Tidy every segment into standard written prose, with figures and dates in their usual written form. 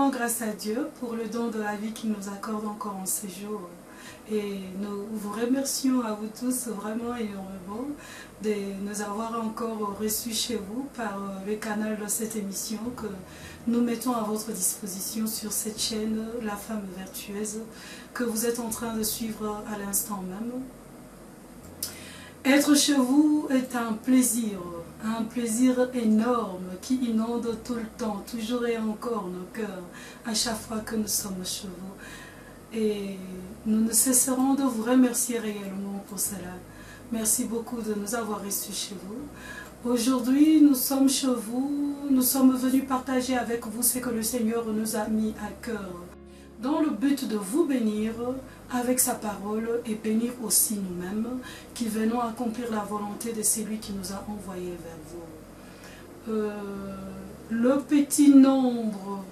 rendons grâce à Dieu pour le don de la vie qu'il nous accorde encore en ces jours. Et nous vous remercions à vous tous vraiment énormément de nous avoir encore reçus chez vous par le canal de cette émission que nous mettons à votre disposition sur cette chaîne La Femme Vertueuse que vous êtes en train de suivre à l'instant même. Être chez vous est un plaisir énorme qui inonde tout le temps, toujours et encore nos cœurs, à chaque fois que nous sommes chez vous. Et nous ne cesserons de vous remercier réellement pour cela. Merci beaucoup de nous avoir reçus chez vous. Aujourd'hui, nous sommes chez vous, nous sommes venus partager avec vous ce que le Seigneur nous a mis à cœur, dans le but de vous bénir avec sa parole et bénir aussi nous-mêmes qui venons accomplir la volonté de celui qui nous a envoyés vers vous. Le petit nombre,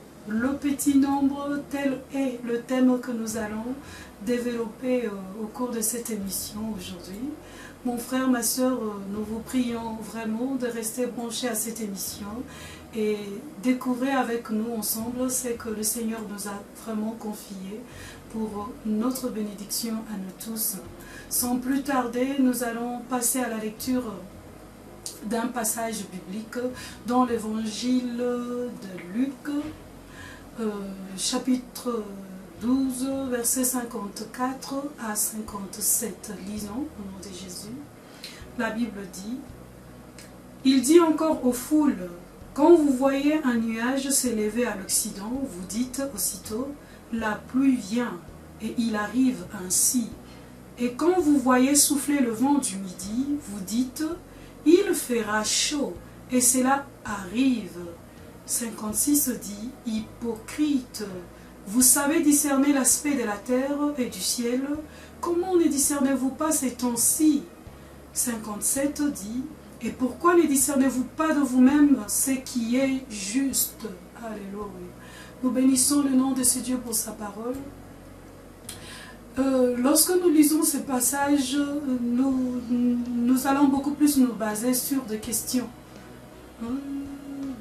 tel est le thème que nous allons développer au cours de cette émission aujourd'hui. Mon frère, ma soeur, nous vous prions vraiment de rester branchés à cette émission et découvrir avec nous ensemble ce que le Seigneur nous a vraiment confié pour notre bénédiction à nous tous. Sans plus tarder, nous allons passer à la lecture d'un passage biblique dans l'évangile de Luc, chapitre 12, versets 54 à 57. Lisons au nom de Jésus. La Bible dit: il dit encore aux foules, quand vous voyez un nuage s'élever à l'Occident, vous dites aussitôt, la pluie vient, et il arrive ainsi. Et quand vous voyez souffler le vent du midi, vous dites, il fera chaud, et cela arrive. 56 dit, hypocrite, vous savez discerner l'aspect de la terre et du ciel, comment ne discernez-vous pas ces temps-ci? 57 dit, et pourquoi ne discernez-vous pas de vous-même ce qui est juste? Alléluia. Nous bénissons le nom de ce Dieu pour sa parole. Lorsque nous lisons ce passage, nous allons beaucoup plus nous baser sur des questions.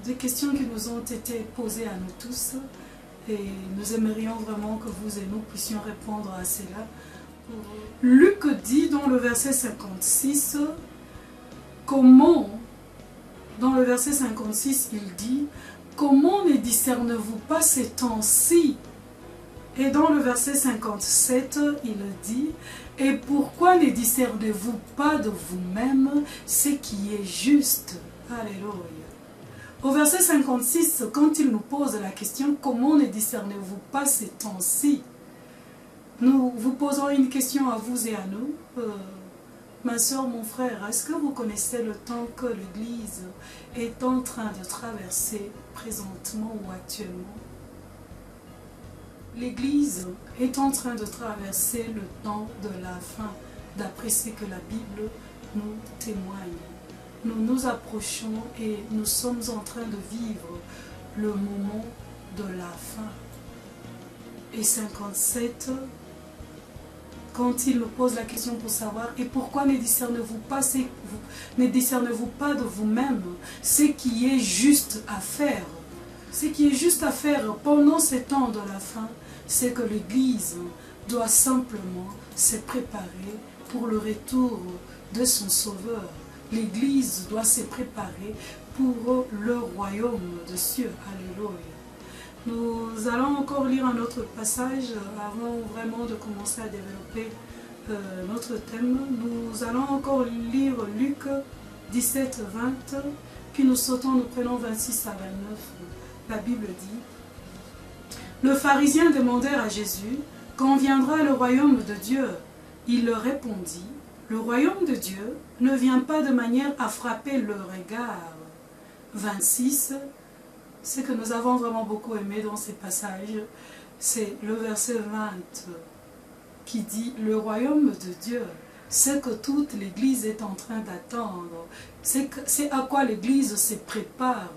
Des questions qui nous ont été posées à nous tous. Et nous aimerions vraiment que vous et nous puissions répondre à cela. Luc dit dans le verset 56, comment, dans le verset 56, il dit, comment ne discernez-vous pas ces temps-ci? Et dans le verset 57, il dit, et pourquoi ne discernez-vous pas de vous-même ce qui est juste? Alléluia. Au verset 56, quand il nous pose la question, comment ne discernez-vous pas ces temps-ci? Nous vous posons une question à vous et à nous. Ma soeur, mon frère, est-ce que vous connaissez le temps que l'Église est en train de traverser présentement ou actuellement? L'Église est en train de traverser le temps de la fin, d'après ce que la Bible nous témoigne. Nous nous approchons et nous sommes en train de vivre le moment de la fin. Et 57, quand il nous pose la question pour savoir, et pourquoi ne discernez-vous pas, de vous-même ce qui est juste à faire? Ce qui est juste à faire pendant ces temps de la fin, c'est que l'Église doit simplement se préparer pour le retour de son Sauveur. L'Église doit se préparer pour le royaume des cieux. Alléluia. Nous allons encore lire un autre passage avant vraiment de commencer à développer notre thème. Nous allons encore lire Luc 17, 20, puis nous sautons, nous prenons 26 à 29. La Bible dit, le pharisien demandèrent à Jésus, quand viendra le royaume de Dieu? Il leur répondit, le royaume de Dieu ne vient pas de manière à frapper le regard. 26, ce que nous avons vraiment beaucoup aimé dans ces passages, c'est le verset 20 qui dit, le royaume de Dieu, c'est que toute l'Église est en train d'attendre, c'est à quoi l'Église se prépare,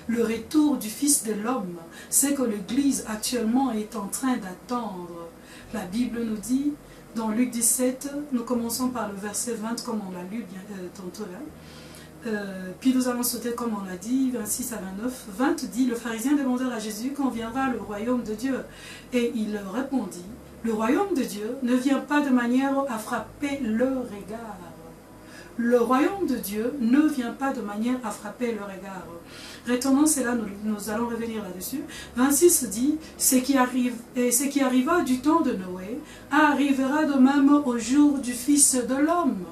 le retour du Fils de l'homme, c'est que l'Église actuellement est en train d'attendre. La Bible nous dit, dans Luc 17, nous commençons par le verset 20 comme on l'a lu tantôt là, Puis nous allons sauter, comme on l'a dit, 26 à 29. 20 dit, le pharisien demandèrent à Jésus quand viendra le royaume de Dieu. Et il leur répondit, le royaume de Dieu ne vient pas de manière à frapper le regard. Le royaume de Dieu ne vient pas de manière à frapper le regard. Retenons cela, nous allons revenir là-dessus. 26 dit, ce qui arriva du temps de Noé arrivera de même au jour du Fils de l'homme.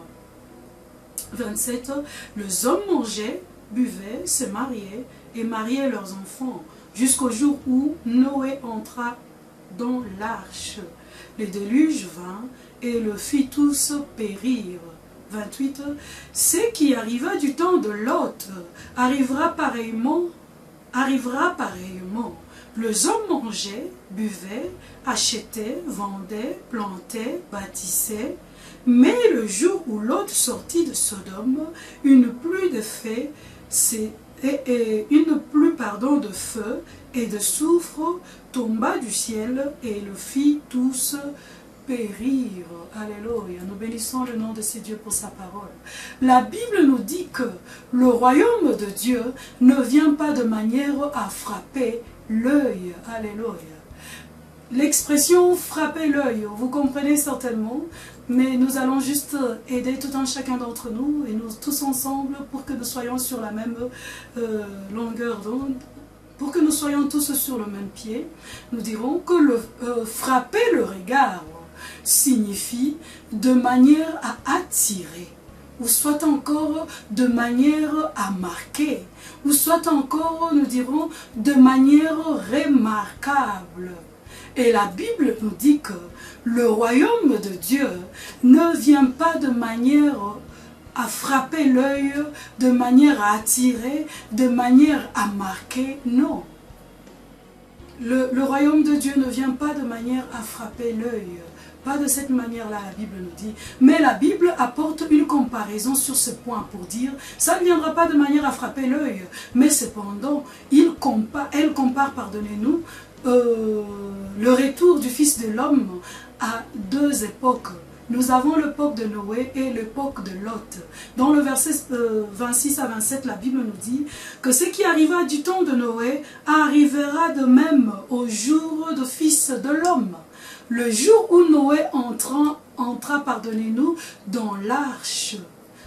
27, les hommes mangeaient, buvaient, se mariaient et mariaient leurs enfants, jusqu'au jour où Noé entra dans l'arche. Le déluge vint et le fit tous périr. 28, ce qui arriva du temps de Lot arrivera pareillement. Les hommes mangeaient, buvaient, achetaient, vendaient, plantaient, bâtissaient. Mais le jour où Lot sortit de Sodome, une pluie de feu et de soufre tomba du ciel et le fit tous périr. Alléluia. Nous bénissons le nom de ce Dieu pour sa parole. La Bible nous dit que le royaume de Dieu ne vient pas de manière à frapper l'œil. Alléluia. L'expression frapper l'œil, vous comprenez certainement, mais nous allons juste aider tout un chacun d'entre nous et nous tous ensemble pour que nous soyons sur la même longueur d'onde, pour que nous soyons tous sur le même pied. Nous dirons que frapper le regard signifie de manière à attirer, ou soit encore de manière à marquer, ou soit encore, nous dirons, de manière remarquable. Et la Bible nous dit que le royaume de Dieu ne vient pas de manière à frapper l'œil, de manière à attirer, de manière à marquer, non. Le royaume de Dieu ne vient pas de manière à frapper l'œil. Pas de cette manière-là, la Bible nous dit. Mais la Bible apporte une comparaison sur ce point pour dire, ça ne viendra pas de manière à frapper l'œil. Mais cependant, elle compare, pardonnez-nous, le retour du Fils de l'homme à deux époques. Nous avons l'époque de Noé et l'époque de Lot. Dans le verset 26 à 27, la Bible nous dit que ce qui arriva du temps de Noé arrivera de même au jour du Fils de l'homme. Le jour où Noé entra, pardonnez-nous, dans l'arche.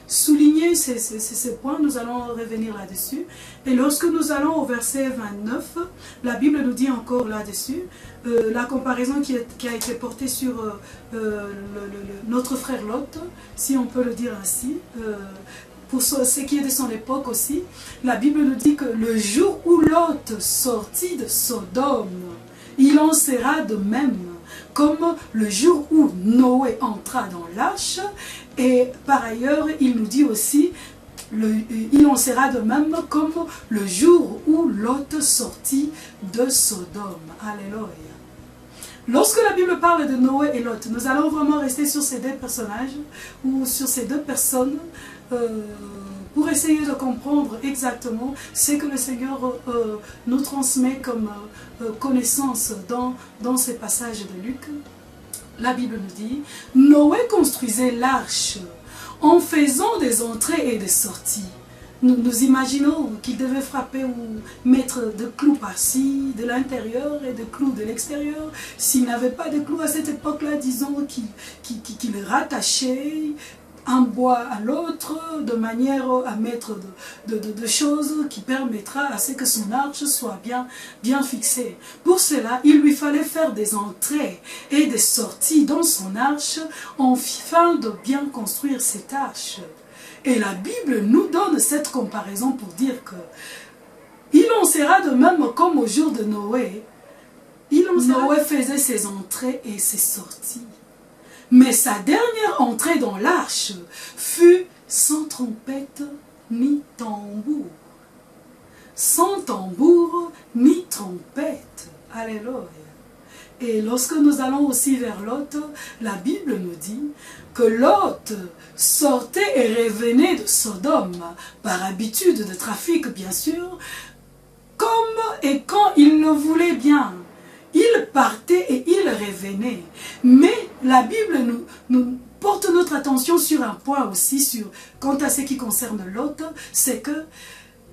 Souligner ces points, nous allons revenir là-dessus. Et lorsque nous allons au verset 29, la Bible nous dit encore là-dessus, la comparaison qui a été portée sur notre frère Lot, si on peut le dire ainsi, pour ce qui est de son époque aussi, la Bible nous dit que le jour où Lot sortit de Sodome, il en sera de même, comme le jour où Noé entra dans l'arche. Et par ailleurs, il nous dit aussi, il en sera de même comme le jour où Lot sortit de Sodome. Alléluia. Lorsque la Bible parle de Noé et Lot, nous allons vraiment rester sur ces deux personnages, ou sur ces deux personnes, pour essayer de comprendre exactement ce que le Seigneur nous transmet comme connaissance dans ces passages de Luc. La Bible nous dit, Noé construisait l'arche en faisant des entrées et des sorties. Nous imaginons qu'il devait frapper ou mettre des clous par-ci, de l'intérieur et des clous de l'extérieur. S'il n'avait pas de clous à cette époque-là, disons qu'il rattachait un bois à l'autre, de manière à mettre de choses qui permettra à ce que son arche soit bien fixée. Pour cela, il lui fallait faire des entrées et des sorties dans son arche, afin de bien construire cette arche. Et la Bible nous donne cette comparaison pour dire que il en sera de même comme au jour de Noé. Noé faisait ses entrées et ses sorties. Mais sa dernière entrée dans l'arche fut sans trompette ni tambour. Sans tambour ni trompette. Alléluia. Et lorsque nous allons aussi vers Lot, la Bible nous dit que Lot sortait et revenait de Sodome, par habitude de trafic bien sûr, comme et quand il le voulait bien. Il partait et il revenait. Mais la Bible porte notre attention sur un point aussi, quant à ce qui concerne Lot, c'est que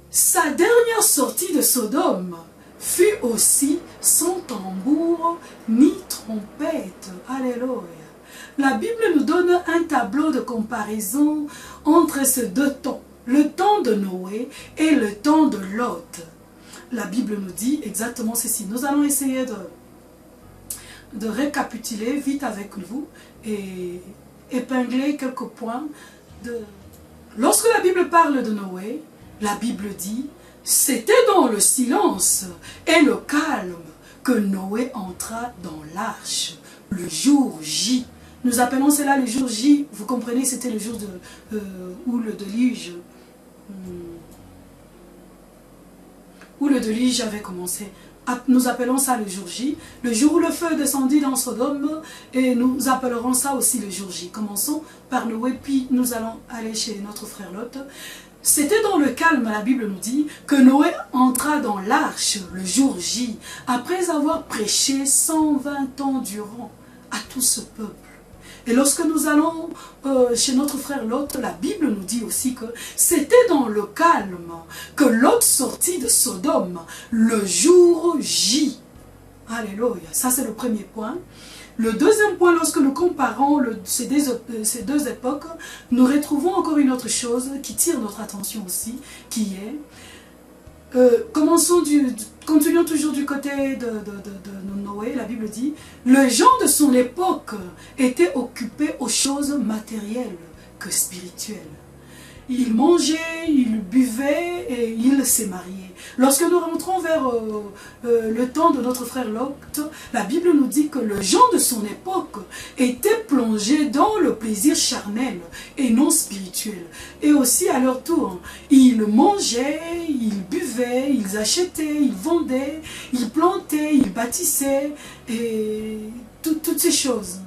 sa dernière sortie de Sodome fut aussi sans tambour ni trompette. Alléluia. La Bible nous donne un tableau de comparaison entre ces deux temps, le temps de Noé et le temps de Lot. La Bible nous dit exactement ceci. Nous allons essayer de récapituler vite avec vous et épingler quelques points. Lorsque la Bible parle de Noé, la Bible dit « C'était dans le silence et le calme que Noé entra dans l'arche, le jour J. » Nous appelons cela le jour J. Vous comprenez, c'était le jour où le déluge avait commencé. Nous appelons ça le jour J. Le jour où le feu descendit dans Sodome, et nous appellerons ça aussi le jour J. Commençons par Noé, puis nous allons aller chez notre frère Lot. C'était dans le calme, la Bible nous dit, que Noé entra dans l'arche le jour J, après avoir prêché 120 ans durant à tout ce peuple. Et lorsque nous allons chez notre frère Lot, la Bible nous dit aussi que c'était dans le calme que Lot sortit de Sodome le jour J. Alléluia. Ça, c'est le premier point. Le deuxième point, lorsque nous comparons ces deux époques, nous retrouvons encore une autre chose qui tire notre attention aussi, qui est, continuons toujours du côté de Noé, la Bible dit, les gens de son époque étaient occupés aux choses matérielles que spirituelles. Il mangeait, il buvait et il s'est marié. Lorsque nous rentrons vers le temps de notre frère Lot, la Bible nous dit que les gens de son époque étaient plongés dans le plaisir charnel et non spirituel. Et aussi à leur tour, ils mangeaient, ils buvaient, ils achetaient, ils vendaient, ils plantaient, ils bâtissaient et toutes ces choses.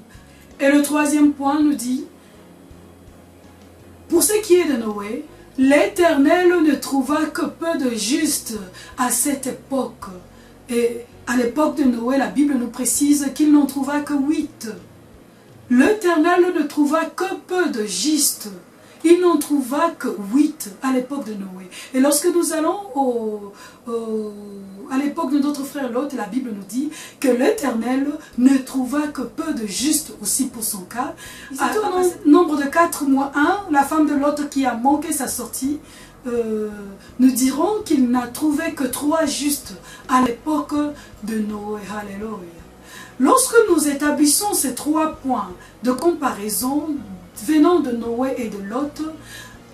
Et le troisième point nous dit, pour ce qui est de Noé, l'Éternel ne trouva que peu de justes à cette époque. Et à l'époque de Noé, la Bible nous précise qu'il n'en trouva que 8. L'Éternel ne trouva que peu de justes. Il n'en trouva que 8 à l'époque de Noé. Et lorsque nous allons à l'époque de notre frère Lot, la Bible nous dit que l'Éternel ne trouva que peu de justes aussi pour son cas. À nombre de 4 mois 1, la femme de Lot qui a manqué sa sortie, nous dirons qu'il n'a trouvé que 3 justes à l'époque de Noé. Alléluia. Lorsque nous établissons ces 3 points de comparaison venant de Noé et de Lot,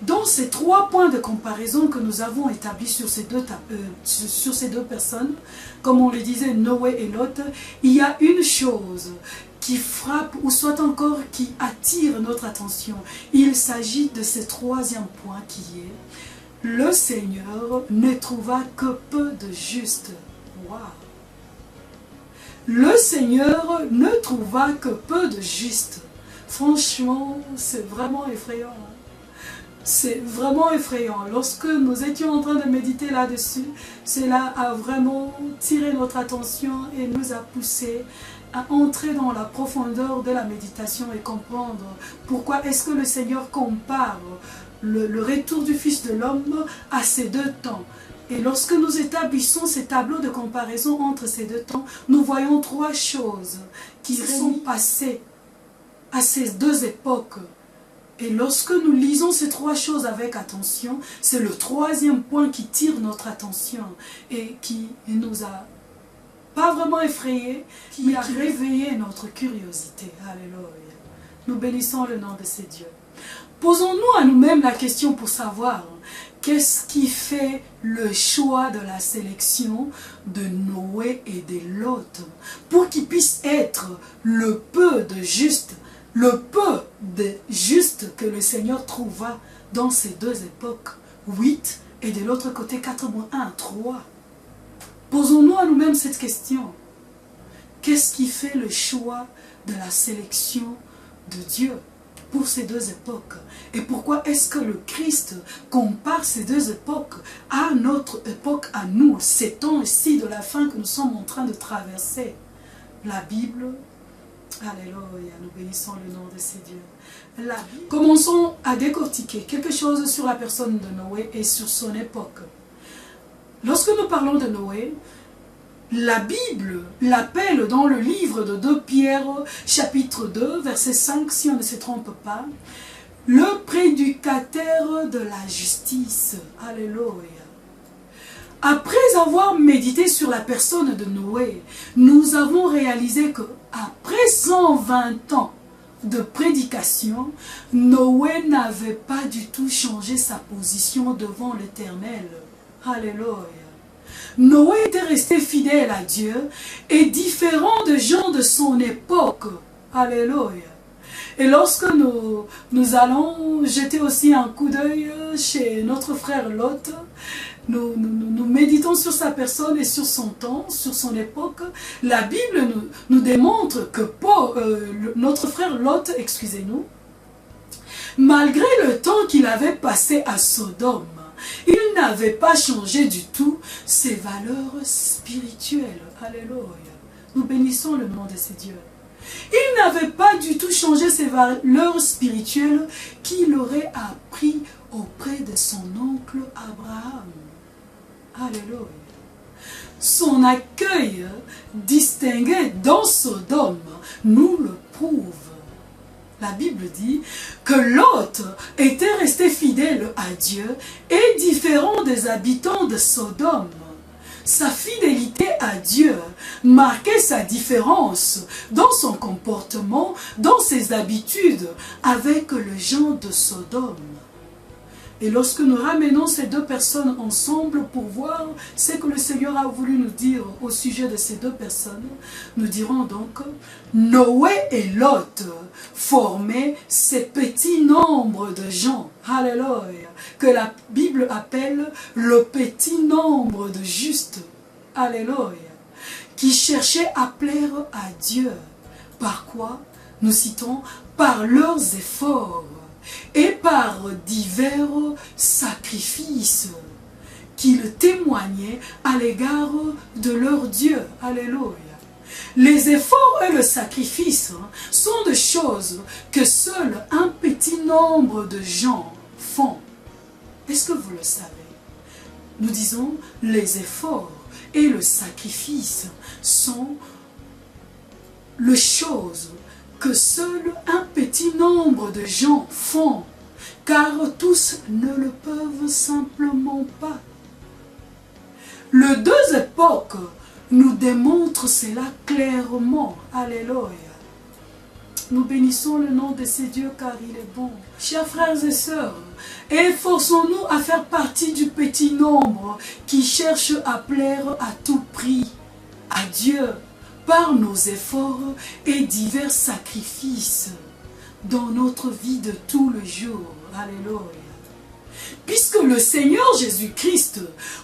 dans ces 3 points de comparaison que nous avons établis sur ces deux personnes, comme on le disait, Noé et Lot, il y a une chose qui frappe ou soit encore qui attire notre attention. Il s'agit de ce 3e point qui est le Seigneur ne trouva que peu de justes. Waouh! Le Seigneur ne trouva que peu de justes. Franchement, c'est vraiment effrayant. C'est vraiment effrayant. Lorsque nous étions en train de méditer là-dessus, cela a vraiment tiré notre attention et nous a poussé à entrer dans la profondeur de la méditation et comprendre pourquoi est-ce que le Seigneur compare le retour du Fils de l'homme à ces deux temps. Et lorsque nous établissons ces tableaux de comparaison entre ces deux temps, nous voyons 3 choses qui sont passées à ces 2 époques. Et lorsque nous lisons ces 3 choses avec attention, c'est le 3e point qui tire notre attention et qui nous a pas vraiment effrayés, qui a réveillé notre curiosité. Alléluia. Nous bénissons le nom de ces dieux. Posons-nous à nous-mêmes la question pour savoir qu'est-ce qui fait le choix de la sélection de Noé et de Lot pour qu'ils puissent être le peu de justes, le peu de justes que le Seigneur trouva dans ces 2 époques, 8 et de l'autre côté 4 moins 1, 3. Posons-nous à nous-mêmes cette question. Qu'est-ce qui fait le choix de la sélection de Dieu pour ces 2 époques? Et pourquoi est-ce que le Christ compare ces 2 époques à notre époque, à nous, ces temps-ci de la fin que nous sommes en train de traverser? La Bible Alléluia, nous bénissons le nom de ces dieux. Là, commençons à décortiquer quelque chose sur la personne de Noé et sur son époque. Lorsque nous parlons de Noé, la Bible l'appelle dans le livre de 2 Pierre, chapitre 2, verset 5, si on ne se trompe pas, le prédicateur de la justice. Alléluia. Après avoir médité sur la personne de Noé, nous avons réalisé que après 120 ans de prédication, Noé n'avait pas du tout changé sa position devant l'Éternel. Alléluia. Noé était resté fidèle à Dieu et différent de gens de son époque. Alléluia. Et lorsque nous allons jeter aussi un coup d'œil chez notre frère Lot, nous méditons sur sa personne et sur son temps, sur son époque. La Bible nous démontre que notre frère Lot, excusez-nous, malgré le temps qu'il avait passé à Sodome, il n'avait pas changé du tout ses valeurs spirituelles. Alléluia. Nous bénissons le nom de ces dieux. Il n'avait pas du tout changé ses valeurs spirituelles qu'il aurait appris auprès de son oncle Abraham. Alléluia. Son accueil distingué dans Sodome nous le prouve. La Bible dit que Lot était resté fidèle à Dieu et différent des habitants de Sodome. Sa fidélité à Dieu marquait sa différence dans son comportement, dans ses habitudes avec les gens de Sodome. Et lorsque nous ramenons ces deux personnes ensemble pour voir ce que le Seigneur a voulu nous dire au sujet de ces deux personnes, nous dirons donc, Noé et Lot formaient ces petits nombres de gens, alléluia, que la Bible appelle le petit nombre de justes, alléluia, qui cherchaient à plaire à Dieu. Par quoi? Nous citons, par leurs efforts et par divers sacrifices qu'ils témoignaient à l'égard de leur Dieu. Alléluia. Les efforts et le sacrifice sont des choses que seul un petit nombre de gens font. Est-ce que vous le savez? Nous disons les efforts et le sacrifice sont les choses que seul un petit nombre de gens font, car tous ne le peuvent simplement pas. Les deux époques nous démontrent cela clairement. Alléluia. Nous bénissons le nom de ces dieux car il est bon. Chers frères et sœurs, efforçons-nous à faire partie du petit nombre qui cherche à plaire à tout prix à Dieu, par nos efforts et divers sacrifices dans notre vie de tous les jours. Alléluia. Puisque le Seigneur Jésus-Christ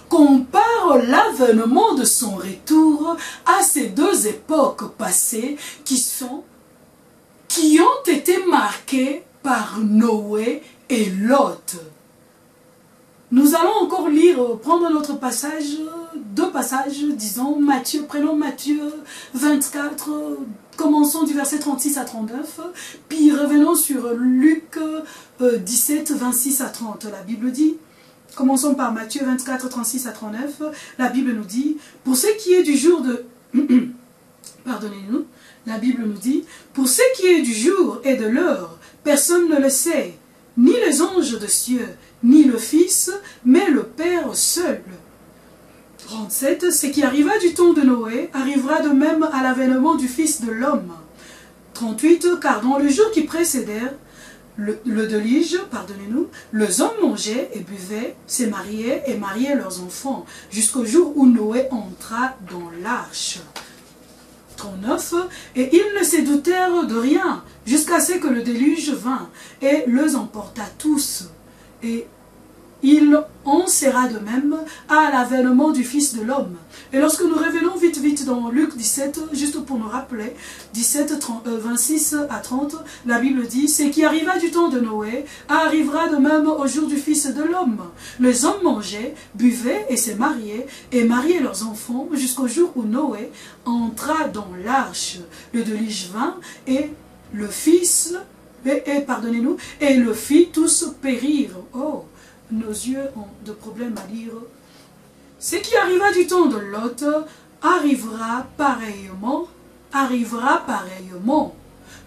compare l'avènement de son retour à ces deux époques passées qui ont été marquées par Noé et Lot. Nous allons encore prendre notre passage, deux passages, disons, prenons Matthieu 24, commençons du verset 36 à 39, puis revenons sur Luc 17, 26 à 30. La Bible dit, commençons par Matthieu 24, 36 à 39, la Bible nous dit, pour ce qui est du jour de... Pardonnez-nous, la Bible nous dit, pour ce qui est du jour et de l'heure, personne ne le sait, ni les anges de cieux, ni le Fils, mais le Père seul. 37. Ce qui arriva du temps de Noé arrivera de même à l'avènement du Fils de l'homme. 38. Car dans le jour qui précédèrent le déluge, pardonnez-nous, les hommes mangeaient et buvaient, se mariaient et mariaient leurs enfants, jusqu'au jour où Noé entra dans l'arche. 39. Et ils ne se doutèrent de rien, jusqu'à ce que le déluge vint, et les emporta tous. Et il en sera de même à l'avènement du Fils de l'homme. Et lorsque nous revenons vite dans Luc 17, juste pour nous rappeler, 26 à 30, la Bible dit, « Ce qui arriva du temps de Noé arrivera de même au jour du Fils de l'homme. Les hommes mangeaient, buvaient et se mariaient leurs enfants jusqu'au jour où Noé entra dans l'arche. Le déluge vint et le Fils, pardonnez-nous, et le fit tous périr. » Oh, nos yeux ont de problèmes à lire. Ce qui arriva du temps de Lot arrivera pareillement.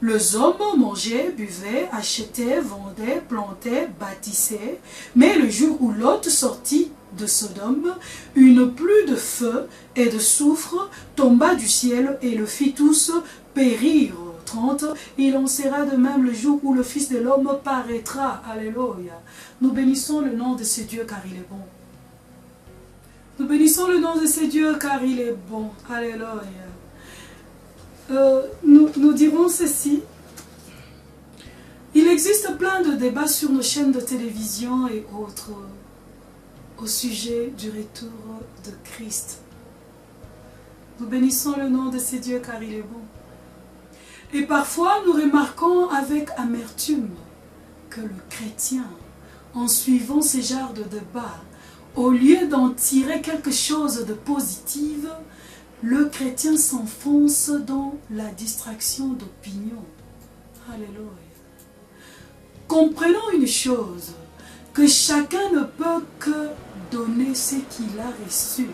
Les hommes mangeaient, buvaient, achetaient, vendaient, plantaient, bâtissaient. Mais le jour où Lot sortit de Sodome, une pluie de feu et de soufre tomba du ciel et le fit tous périr. 30, il en sera de même le jour où le Fils de l'homme paraîtra. Alléluia. Nous bénissons le nom de ce Dieu car il est bon. Nous bénissons le nom de ce Dieu car il est bon. Alléluia. Nous dirons ceci. Il existe plein de débats sur nos chaînes de télévision et autres au sujet du retour de Christ. Nous bénissons le nom de ce Dieu car il est bon. Et parfois, nous remarquons avec amertume que le chrétien, en suivant ce genre de débat, au lieu d'en tirer quelque chose de positif, le chrétien s'enfonce dans la distraction d'opinion. Alléluia. Comprenons une chose, que chacun ne peut que donner ce qu'il a reçu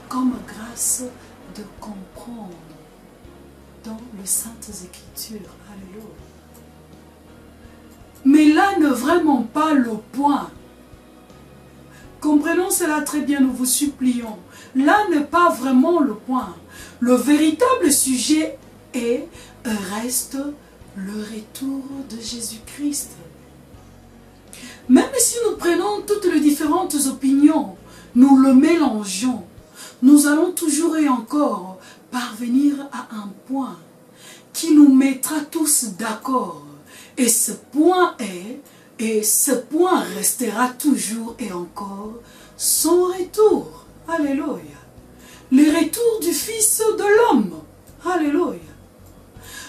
comme grâce de comprendre dans les Saintes Écritures. Alléluia. Mais là n'est vraiment pas le point. Comprenons cela très bien, nous vous supplions. Là n'est pas vraiment le point. Le véritable sujet reste le retour de Jésus-Christ. Même si nous prenons toutes les différentes opinions, nous le mélangeons, nous allons toujours et encore parvenir à un point qui nous mettra tous d'accord. Et ce point restera toujours et encore son retour. Alléluia. Le retour du Fils de l'homme. Alléluia.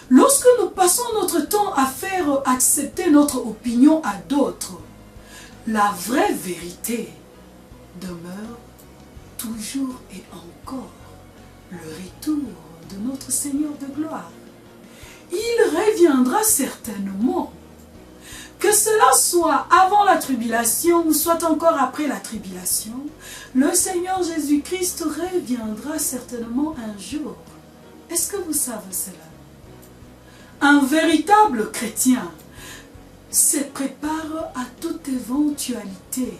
Lorsque nous passons notre temps à faire accepter notre opinion à d'autres, la vraie vérité demeure toujours et encore le retour de notre Seigneur de gloire. Il reviendra certainement. Que cela soit avant la tribulation ou soit encore après la tribulation, le Seigneur Jésus-Christ reviendra certainement un jour. Est-ce que vous savez cela? Un véritable chrétien se prépare à toute éventualité,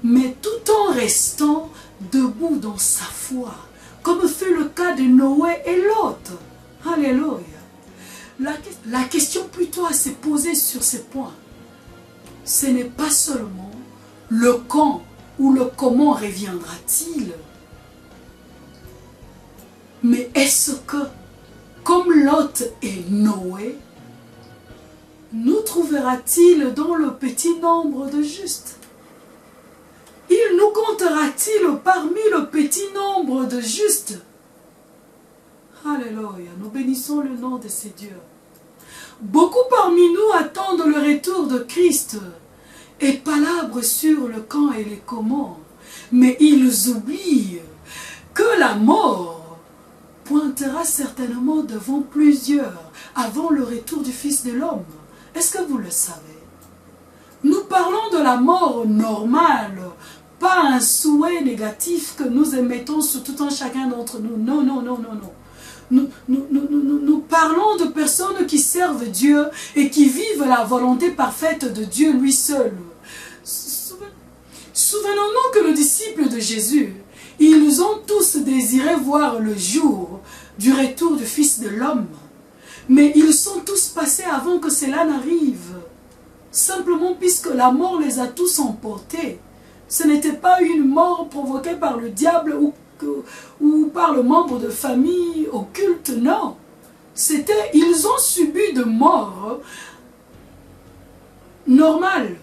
mais tout en restant debout dans sa foi, comme fut le cas de Noé et Lot. Alléluia. La question plutôt à se poser sur ces points, ce n'est pas seulement le quand ou le comment reviendra-t-il, mais est-ce que, comme Lot et Noé, nous trouvera-t-il dans le petit nombre de justes? Il nous comptera-t-il parmi le petit nombre de justes? Alléluia, nous bénissons le nom de ces dieux. Beaucoup parmi nous attendent le retour de Christ et palabrent sur le quand et les comment, mais ils oublient que la mort pointera certainement devant plusieurs avant le retour du Fils de l'homme. Est-ce que vous le savez? Nous parlons de la mort normale, pas un souhait négatif que nous émettons sur tout un chacun d'entre nous. Non, non, non, non, non. Nous parlons de personnes qui servent Dieu et qui vivent la volonté parfaite de Dieu lui seul. Souvenons-nous que les disciples de Jésus, ils ont tous désiré voir le jour du retour du Fils de l'homme. Mais ils sont tous passés avant que cela n'arrive. Simplement puisque la mort les a tous emportés. Ce n'était pas une mort provoquée par le diable ou par le membre de famille occulte, non. Ils ont subi de mort normale.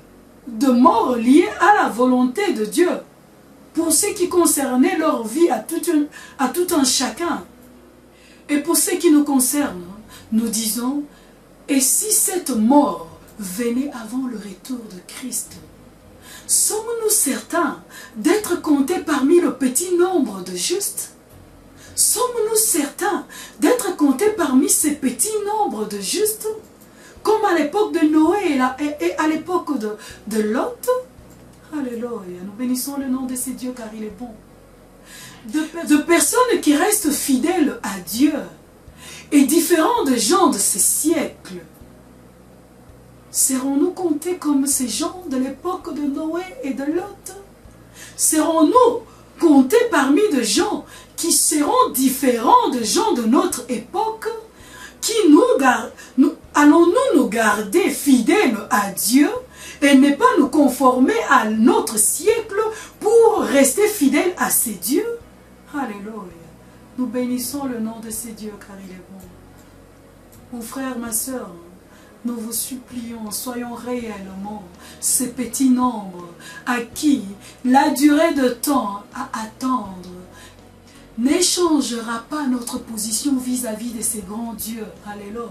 de mort liée à la volonté de Dieu pour ce qui concernait leur vie à tout un chacun. Et pour ce qui nous concerne, nous disons, et si cette mort venait avant le retour de Christ, sommes-nous certains d'être comptés parmi le petit nombre de justes? Sommes-nous certains d'être comptés parmi ces petits nombres de justes, comme à l'époque de Noé et à l'époque de Lot? Alléluia, nous bénissons le nom de ces dieux car il est bon. De personnes qui restent fidèles à Dieu et différents des gens de ces siècles. Serons-nous comptés comme ces gens de l'époque de Noé et de Lot? Serons-nous comptés parmi des gens qui seront différents des gens de notre époque? Allons-nous nous garder fidèles à Dieu et ne pas nous conformer à notre siècle pour rester fidèles à ces dieux? Alléluia. Nous bénissons le nom de ces dieux car il est bon. Mon frère, ma soeur, nous vous supplions, soyons réellement ces petits nombres à qui la durée de temps à attendre n'échangera pas notre position vis-à-vis de ces grands dieux. Alléluia.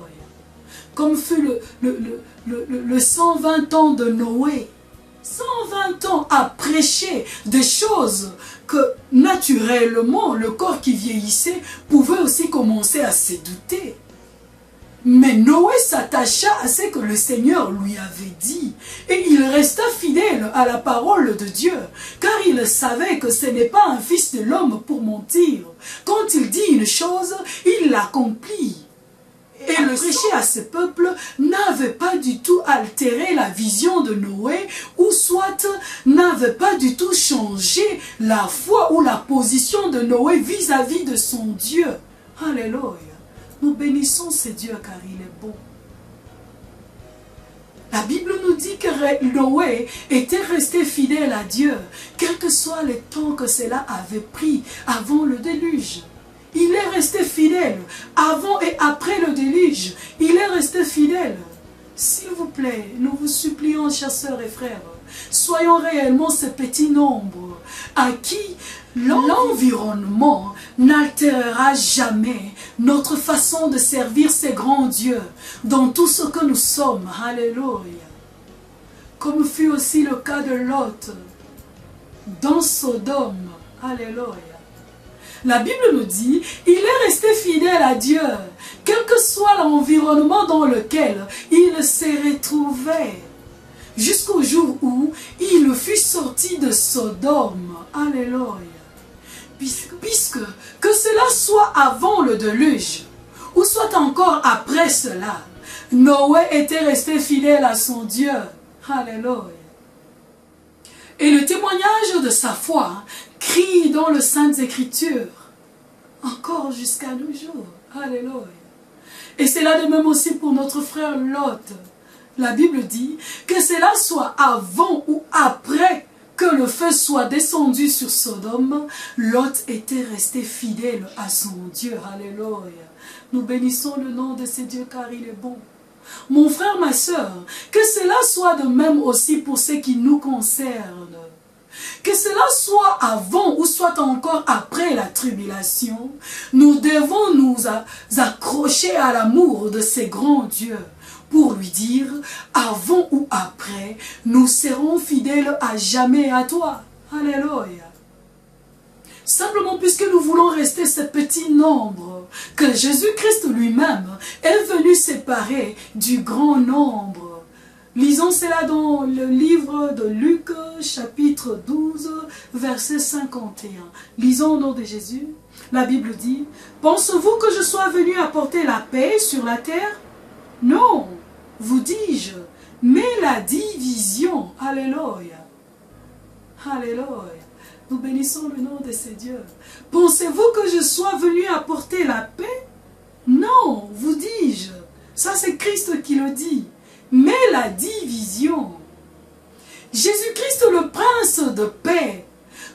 Comme fut le 120 ans de Noé. 120 ans à prêcher des choses que naturellement le corps qui vieillissait pouvait aussi commencer à se douter. Mais Noé s'attacha à ce que le Seigneur lui avait dit et il resta fidèle à la parole de Dieu car il savait que ce n'est pas un fils de l'homme pour mentir. Quand il dit une chose, il l'accomplit. Et le prêcher à ce peuple n'avait pas du tout altéré la vision de Noé ou soit n'avait pas du tout changé la foi ou la position de Noé vis-à-vis de son Dieu. Alléluia. Nous bénissons ce Dieu car il est bon. La Bible nous dit que Noé était resté fidèle à Dieu, quel que soit le temps que cela avait pris avant le déluge. Il est resté fidèle avant et après le déluge. Il est resté fidèle. S'il vous plaît, nous vous supplions, chers sœurs et frères, soyons réellement ce petit nombre à qui l'environnement n'altérera jamais notre façon de servir ces grands dieux dans tout ce que nous sommes. Alléluia. Comme fut aussi le cas de Lot dans Sodome. Alléluia. La Bible nous dit, il est resté fidèle à Dieu, quel que soit l'environnement dans lequel il s'est retrouvé, jusqu'au jour où il fut sorti de Sodome. Alléluia. Puisque que cela soit avant le déluge, ou soit encore après cela, Noé était resté fidèle à son Dieu. Alléluia. Et le témoignage de sa foi crie dans les Saintes Écritures, encore jusqu'à nos jours. Alléluia. Et c'est là de même aussi pour notre frère Lot. La Bible dit que cela soit avant ou après que le feu soit descendu sur Sodome, Lot était resté fidèle à son Dieu. Alléluia. Nous bénissons le nom de ce Dieu car il est bon. Mon frère, ma soeur, que cela soit de même aussi pour ce qui nous concerne. Que cela soit avant ou soit encore après la tribulation, nous devons nous accrocher à l'amour de ces grands dieux pour lui dire, avant ou après, nous serons fidèles à jamais à toi. Alléluia. Simplement puisque nous voulons rester ce petit nombre que Jésus-Christ lui-même est venu séparer du grand nombre. Lisons cela dans le livre de Luc, chapitre 12, verset 51. Lisons au nom de Jésus. La Bible dit, « Pensez-vous que je sois venu apporter la paix sur la terre? Non, vous dis-je, mais la division. » Alléluia. Alléluia. Nous bénissons le nom de ces dieux. « Pensez-vous que je sois venu apporter la paix? Non, vous dis-je. » Ça c'est Christ qui le dit. Mais la division. Jésus-Christ, le prince de paix,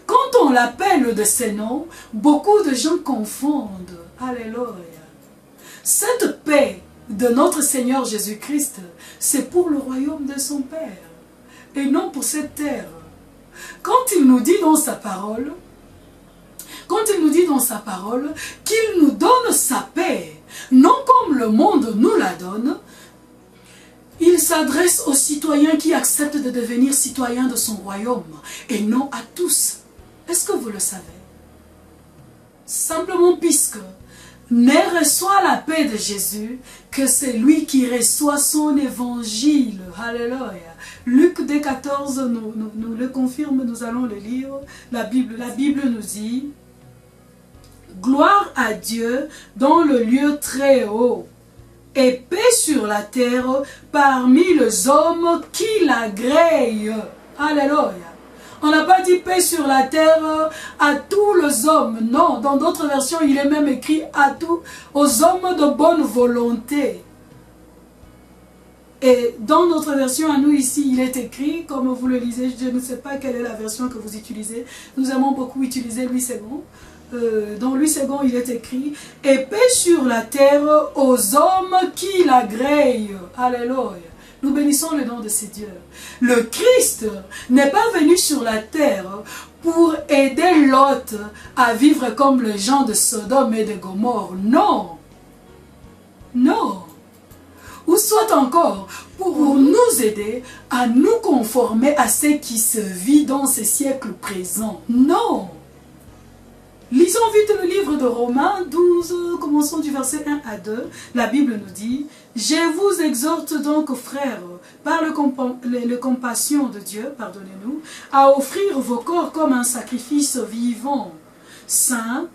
quand on l'appelle de ces noms, beaucoup de gens confondent. Alléluia. Cette paix de notre Seigneur Jésus-Christ, c'est pour le royaume de son Père. et non pour cette terre. Quand il nous dit dans sa parole, qu'il nous donne sa paix, non comme le monde nous la donne, il s'adresse aux citoyens qui acceptent de devenir citoyens de son royaume, et non à tous. Est-ce que vous le savez? Simplement puisque ne reçoit la paix de Jésus que c'est lui qui reçoit son évangile. Alléluia. Luc 2,14 nous le confirme, nous allons le lire. La Bible nous dit: gloire à Dieu dans le lieu très haut, et paix sur la terre parmi les hommes qui l'agréent. Alléluia. On n'a pas dit paix sur la terre à tous les hommes. Non, dans d'autres versions, il est même écrit à tous, aux hommes de bonne volonté. Et dans notre version à nous ici, il est écrit, comme vous le lisez, je ne sais pas quelle est la version que vous utilisez. Nous aimons beaucoup utiliser Louis II. Dans Louis II, il est écrit « Et paix sur la terre aux hommes qui l'agréent. » Alléluia. Nous bénissons le nom de ces dieux. Le Christ n'est pas venu sur la terre pour aider Lot à vivre comme les gens de Sodome et de Gomorrhe. Non. Non. Ou soit encore pour nous aider à nous conformer à ce qui se vit dans ces siècles présents. Non. Lisons vite le livre de Romains 12, commençons du verset 1 à 2. La Bible nous dit: je vous exhorte donc, frères, par le compassion de Dieu, pardonnez-nous, à offrir vos corps comme un sacrifice vivant, saint,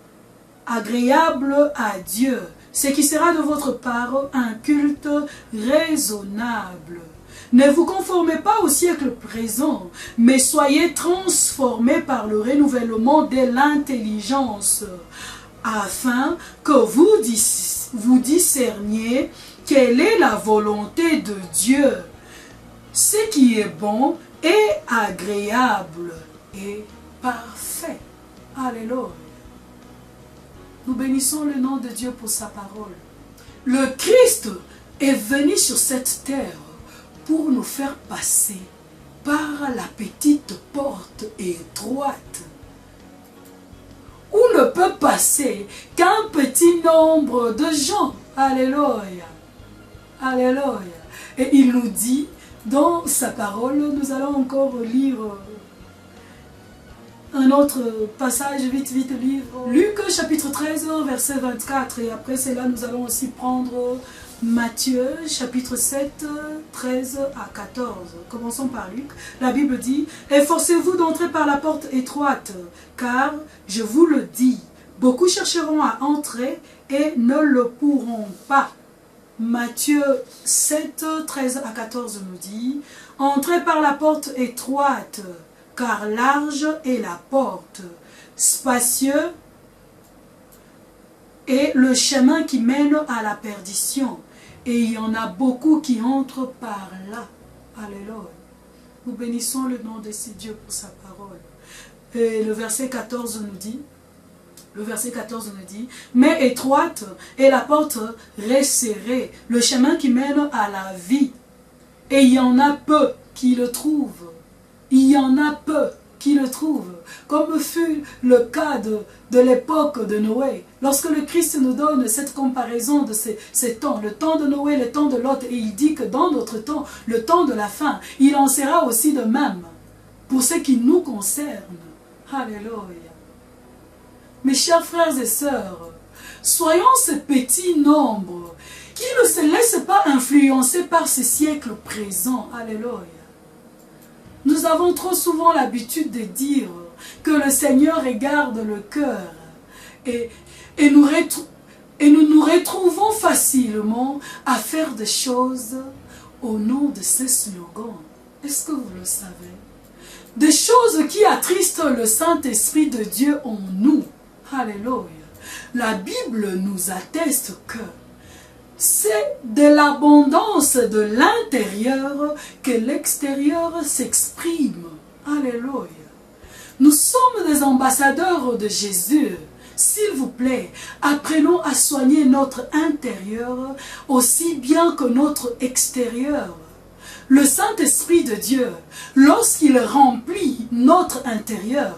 agréable à Dieu, ce qui sera de votre part un culte raisonnable. Ne vous conformez pas au siècle présent, mais soyez transformés par le renouvellement de l'intelligence, afin que vous discerniez quelle est la volonté de Dieu, ce qui est bon et agréable et parfait. Alléluia. Nous bénissons le nom de Dieu pour sa parole. Le Christ est venu sur cette terre pour nous faire passer par la petite porte étroite, où ne peut passer qu'un petit nombre de gens. Alléluia. Alléluia. Et il nous dit dans sa parole, nous allons encore lire un autre passage, vite lire. Luc chapitre 13, verset 24. Et après cela, nous allons aussi prendre Matthieu chapitre 7, 13 à 14. Commençons par Luc. La Bible dit: efforcez-vous d'entrer par la porte étroite, car, je vous le dis, beaucoup chercheront à entrer et ne le pourront pas. Matthieu 7, 13 à 14 nous dit: entrez par la porte étroite, car large est la porte, spacieux est le chemin qui mène à la perdition, et il y en a beaucoup qui entrent par là. Alléluia. Nous bénissons le nom de ces dieux pour sa parole. Et le verset 14 nous dit: mais étroite est la porte resserrée, le chemin qui mène à la vie, et il y en a peu qui le trouvent. Il y en a peu qui le trouvent, comme fut le cas de l'époque de Noé. Lorsque le Christ nous donne cette comparaison de ces temps, le temps de Noé, le temps de Lot, et il dit que dans notre temps, le temps de la fin, il en sera aussi de même pour ce qui nous concerne. Alléluia. Mes chers frères et sœurs, soyons ce petit nombre qui ne se laisse pas influencer par ce siècle présent. Alléluia. Nous avons trop souvent l'habitude de dire que le Seigneur regarde le cœur et nous nous retrouvons facilement à faire des choses au nom de ces slogans. Est-ce que vous le savez? Des choses qui attristent le Saint-Esprit de Dieu en nous. Alléluia. La Bible nous atteste que c'est de l'abondance de l'intérieur que l'extérieur s'exprime. Alléluia. Nous sommes des ambassadeurs de Jésus. S'il vous plaît, apprenons à soigner notre intérieur aussi bien que notre extérieur. Le Saint-Esprit de Dieu, lorsqu'il remplit notre intérieur,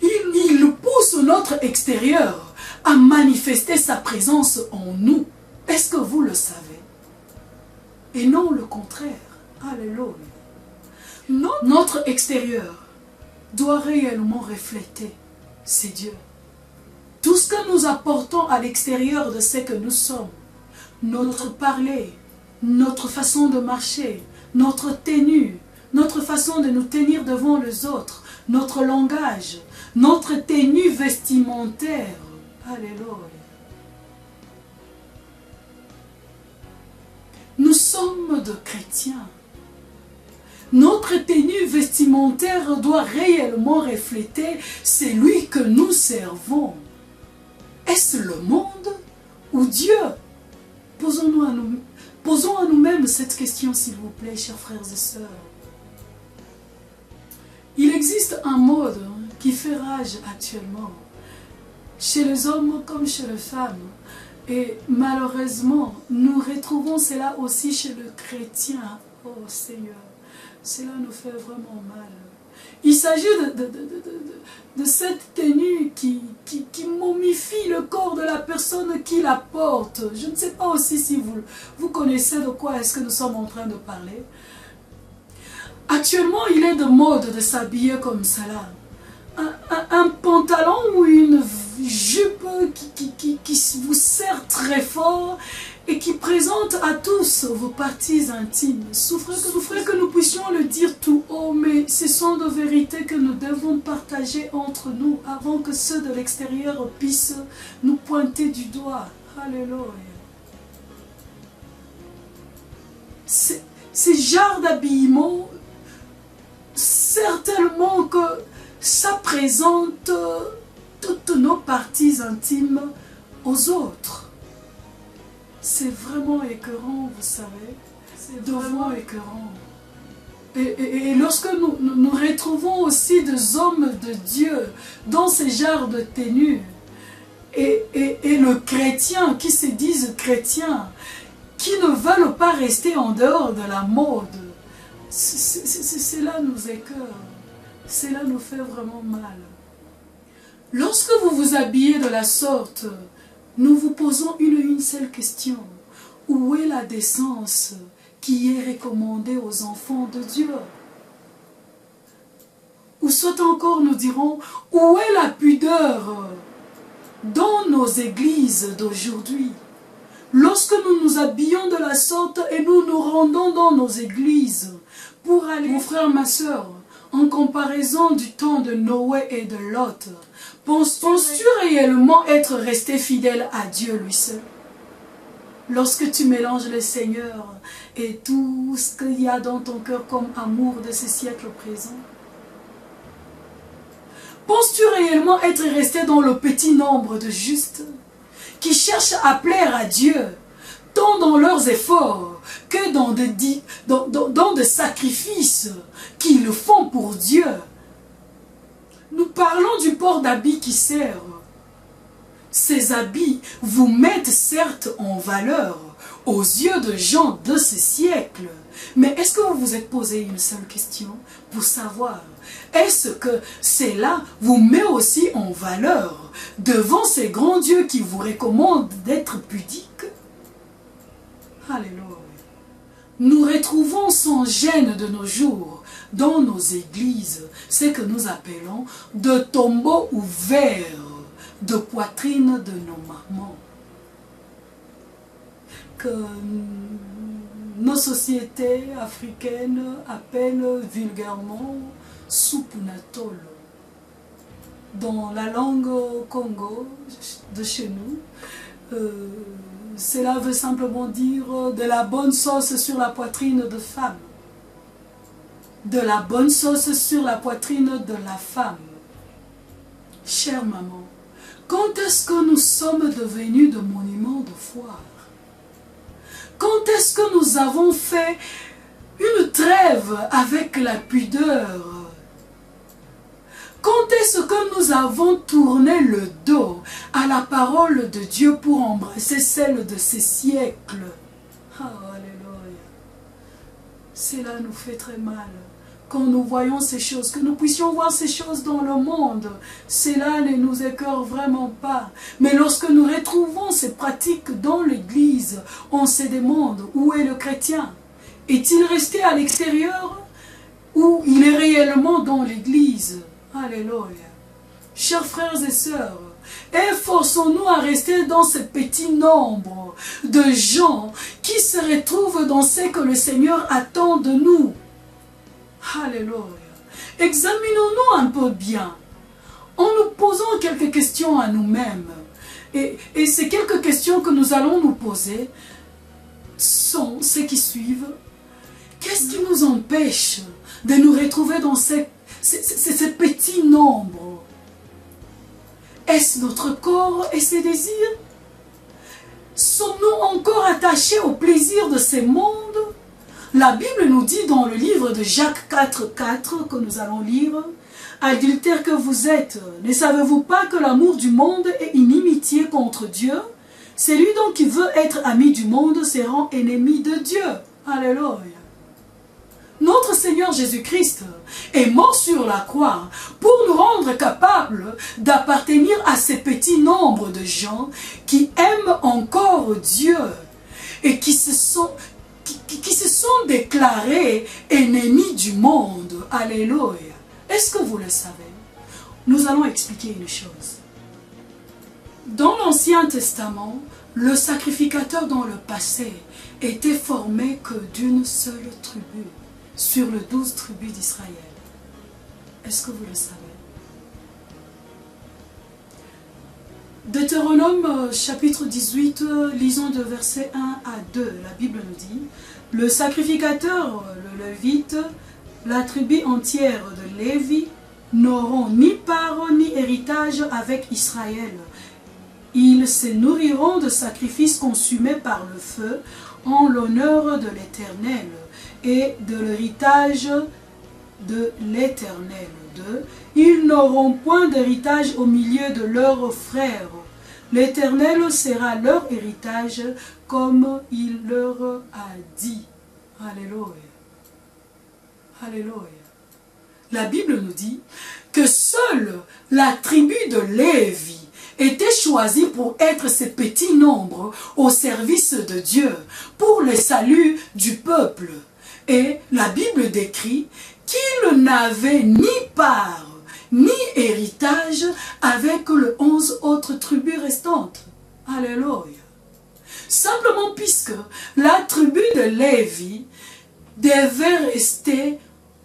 il pousse notre extérieur à manifester sa présence en nous. Est-ce que vous le savez? Et non le contraire. Alléluia. Notre extérieur doit réellement refléter, c'est Dieu. Tout ce que nous apportons à l'extérieur de ce que nous sommes, notre parler, notre façon de marcher, notre tenue, notre façon de nous tenir devant les autres, notre langage, notre tenue vestimentaire. Alléluia. Nous sommes de chrétiens. Notre tenue vestimentaire doit réellement refléter celui que nous servons. Est-ce le monde ou Dieu? Posons à nous-mêmes cette question, s'il vous plaît, chers frères et sœurs. Il existe un mode qui fait rage actuellement, chez les hommes comme chez les femmes. Et malheureusement, nous retrouvons cela aussi chez le chrétien. Oh Seigneur, cela nous fait vraiment mal. Il s'agit de cette tenue qui momifie le corps de la personne qui la porte. Je ne sais pas aussi si vous connaissez de quoi est-ce que nous sommes en train de parler. Actuellement, il est de mode de s'habiller comme cela. Un pantalon ou une jupe qui vous serre très fort et qui présente à tous vos parties intimes. Souffrez que nous puissions le dire tout haut, mais ce sont des vérités que nous devons partager entre nous avant que ceux de l'extérieur puissent nous pointer du doigt. Alléluia. Ces genres d'habillement, certainement que ça présente toutes nos parties intimes aux autres. C'est vraiment écœurant, vous savez. C'est vraiment écœurant. Et lorsque nous retrouvons aussi des hommes de Dieu dans ces genres de tenues, et le chrétien qui se disent chrétiens, qui ne veulent pas rester en dehors de la mode, cela nous écœure. Cela nous fait vraiment mal. Lorsque vous vous habillez de la sorte, nous vous posons une seule question. Où est la décence qui est recommandée aux enfants de Dieu? Ou soit encore nous dirons, où est la pudeur dans nos églises d'aujourd'hui? Lorsque nous nous habillons de la sorte et nous nous rendons dans nos églises pour aller, mon frère, ma soeur, en comparaison du temps de Noé et de Lot, penses-tu réellement être resté fidèle à Dieu lui seul? Lorsque tu mélanges le Seigneur et tout ce qu'il y a dans ton cœur comme amour de ce siècle présent, penses-tu réellement être resté dans le petit nombre de justes qui cherchent à plaire à Dieu, tant dans leurs efforts que dans des sacrifices qu'ils font pour Dieu? Nous parlons du port d'habits qui sert. Ces habits vous mettent certes en valeur aux yeux de gens de ce siècle. Mais est-ce que vous vous êtes posé une seule question pour savoir, est-ce que cela vous met aussi en valeur devant ces grands dieux qui vous recommandent d'être pudiques? Alléluia. Nous retrouvons sans gêne de nos jours dans nos églises ce que nous appelons de tombeaux ouverts de poitrine de nos mamans, que nos sociétés africaines appellent vulgairement soupunatolo. Dans la langue Congo de chez nous, cela veut simplement dire de la bonne sauce sur la poitrine de femme. De la bonne sauce sur la poitrine de la femme. Chère maman, quand est-ce que nous sommes devenus de monuments de foire? Quand est-ce que nous avons fait une trêve avec la pudeur? Quand est-ce que nous avons tourné le dos à la parole de Dieu pour embrasser celle de ces siècles? Oh, alléluia. cela nous fait très mal. Quand nous voyons ces choses, que nous puissions voir ces choses dans le monde, cela ne nous écœure vraiment pas. Mais lorsque nous retrouvons ces pratiques dans l'Église, on se demande où est le chrétien. Est-il resté à l'extérieur ou il est réellement dans l'Église? Alléluia. Chers frères et sœurs, efforçons-nous à rester dans ce petit nombre de gens qui se retrouvent dans ce que le Seigneur attend de nous. Alléluia. Examinons-nous un peu bien en nous posant quelques questions à nous-mêmes. Et ces quelques questions que nous allons nous poser sont ceux qui suivent. Qu'est-ce qui nous empêche de nous retrouver dans ces petits nombres? Est-ce notre corps et ses désirs? Sommes-nous encore attachés au plaisir de ce monde? La Bible nous dit dans le livre de Jacques 4,4 que nous allons lire, « Adultères que vous êtes, ne savez-vous pas que l'amour du monde est inimitié contre Dieu? Celui donc qui veut être ami du monde se rend ennemi de Dieu. » Alléluia. Notre Seigneur Jésus-Christ est mort sur la croix pour nous rendre capables d'appartenir à ce petit nombre de gens qui aiment encore Dieu et qui se sont déclarés ennemis du monde. Alléluia. Est-ce que vous le savez? Nous allons expliquer une chose. Dans l'Ancien Testament, le sacrificateur dans le passé était formé que d'une seule tribu sur les 12 tribus d'Israël. Est-ce que vous le savez? Deutéronome chapitre 18, lisons de versets 1 à 2. La Bible nous dit, « Le sacrificateur, le Lévite, la tribu entière de Lévi, n'auront ni part ni héritage avec Israël. Ils se nourriront de sacrifices consumés par le feu en l'honneur de l'Éternel et de l'héritage de l'Éternel. Ils n'auront point d'héritage au milieu de leurs frères. L'Éternel sera leur héritage comme il leur a dit. » Alléluia. Alléluia. La Bible nous dit que seule la tribu de Lévi était choisie pour être ce petit nombre au service de Dieu, pour le salut du peuple. Et la Bible décrit qu'il n'avait ni part, ni héritage avec les 11 autres tribus restantes. Alléluia. Simplement puisque la tribu de Lévi devait rester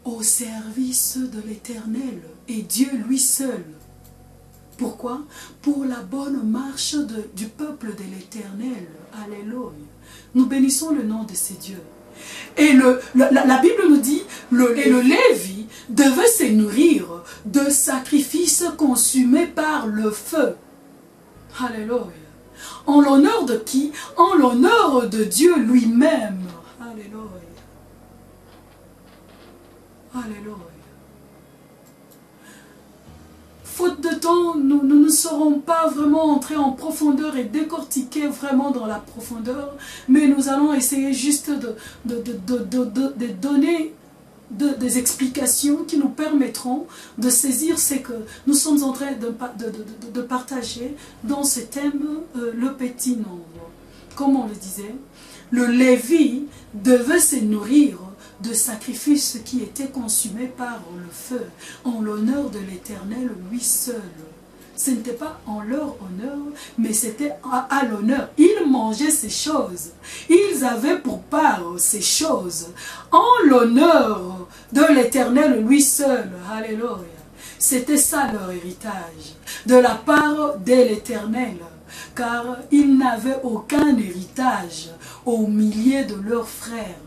au service de l'Éternel et Dieu lui seul. Pourquoi? Pour la bonne marche du peuple de l'Éternel. Alléluia. Nous bénissons le nom de ces dieux. Et la Bible nous dit, le Lévi devait se nourrir de sacrifices consumés par le feu. Alléluia. En l'honneur de qui? En l'honneur de Dieu lui-même. Alléluia. Alléluia. Faute de temps, nous ne saurons pas vraiment entrer en profondeur et décortiquer vraiment dans la profondeur, mais nous allons essayer juste de donner des explications qui nous permettront de saisir ce que nous sommes en train de partager dans ce thème, le petit nombre. Comme on le disait, le Lévi devait se nourrir de sacrifices qui étaient consumés par le feu, en l'honneur de l'Éternel lui seul. Ce n'était pas en leur honneur, mais c'était à l'honneur. Ils mangeaient ces choses. Ils avaient pour part ces choses, en l'honneur de l'Éternel lui seul. Alléluia. C'était ça leur héritage, de la part de l'Éternel. Car ils n'avaient aucun héritage au milieu de leurs frères.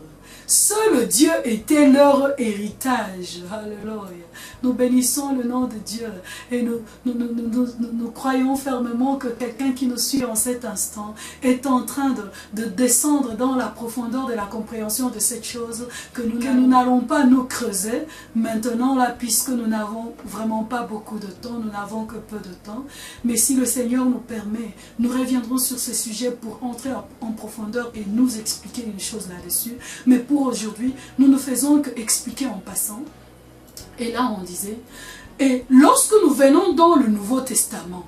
Seul Dieu était leur héritage. Alléluia. Nous bénissons le nom de Dieu et nous croyons fermement que quelqu'un qui nous suit en cet instant est en train de descendre dans la profondeur de la compréhension de cette chose que nous n'allons pas nous creuser maintenant là, puisque nous n'avons vraiment pas beaucoup de temps, nous n'avons que peu de temps. Mais si le Seigneur nous permet, nous reviendrons sur ce sujet pour entrer en profondeur et nous expliquer une chose là-dessus. Mais pour aujourd'hui, nous ne faisons que expliquer en passant. Et là, on disait, et lorsque nous venons dans le Nouveau Testament,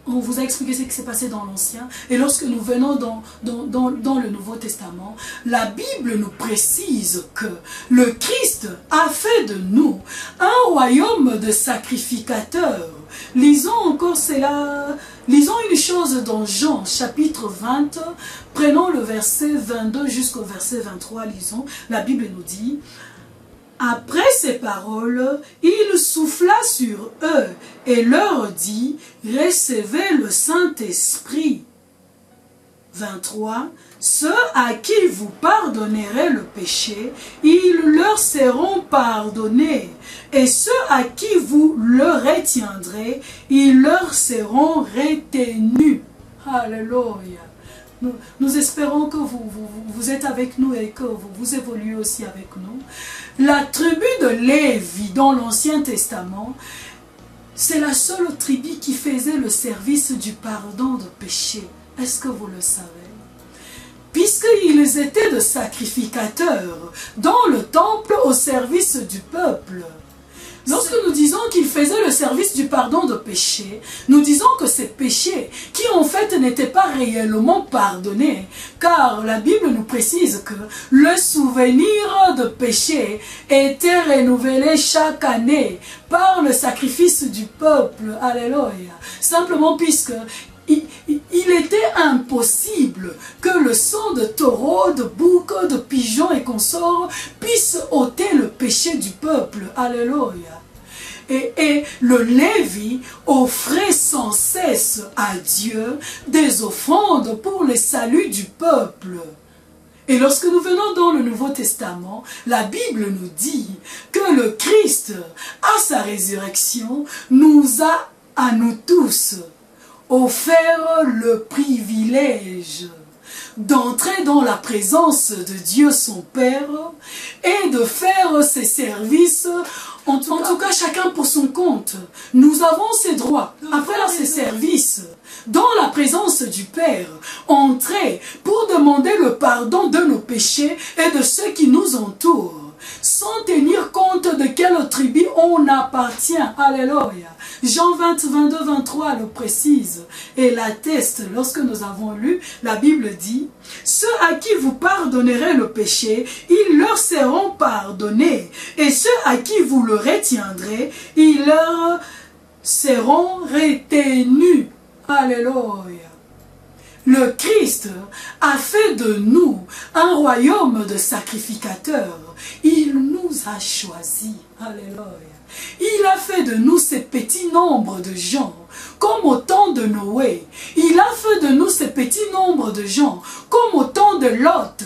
on vous a expliqué ce qui s'est passé dans l'Ancien, et lorsque nous venons dans le Nouveau Testament, la Bible nous précise que le Christ a fait de nous un royaume de sacrificateurs. Lisons encore cela, lisons une chose dans Jean chapitre 20, prenons le verset 22 jusqu'au verset 23, lisons, la Bible nous dit, après ces paroles, il souffla sur eux et leur dit, recevez le Saint-Esprit. 23. Ceux à qui vous pardonnerez le péché, ils leur seront pardonnés. Et ceux à qui vous le retiendrez, ils leur seront retenus. Alléluia. Nous espérons que vous êtes avec nous et que vous évoluez aussi avec nous. La tribu de Lévi dans l'Ancien Testament, c'est la seule tribu qui faisait le service du pardon de péché. Est-ce que vous le savez? Puisqu'ils étaient de sacrificateurs dans le temple au service du peuple. Lorsque nous disons qu'ils faisaient le service du pardon de péché, nous disons que ces péchés, qui en fait n'étaient pas réellement pardonnés, car la Bible nous précise que le souvenir de péché était renouvelé chaque année par le sacrifice du peuple. Alléluia. Simplement puisque il était impossible que le sang de taureau, de bouc, de pigeon et consorts puisse ôter le péché du peuple. Alléluia. Et le Lévi offrait sans cesse à Dieu des offrandes pour le salut du peuple. Et lorsque nous venons dans le Nouveau Testament, la Bible nous dit que le Christ, à sa résurrection, nous a, à nous tous, offert le privilège d'entrer dans la présence de Dieu son Père et de faire ses services, en tout cas chacun pour son compte. Nous avons ces droits à faire ces services dans la présence du Père, entrer pour demander le pardon de nos péchés et de ceux qui nous entourent, sans tenir compte de quelle tribu on appartient. Alléluia. Jean 20, 22, 23 le précise et l'atteste. Lorsque nous avons lu, la Bible dit, ceux à qui vous pardonnerez le péché, ils leur seront pardonnés. Et ceux à qui vous le retiendrez, ils leur seront retenus. Alléluia. Le Christ a fait de nous un royaume de sacrificateurs. Il nous a choisis. Alléluia. Il a fait de nous ces petits nombres de gens, comme au temps de Noé. Il a fait de nous ces petits nombres de gens, comme au temps de Lot.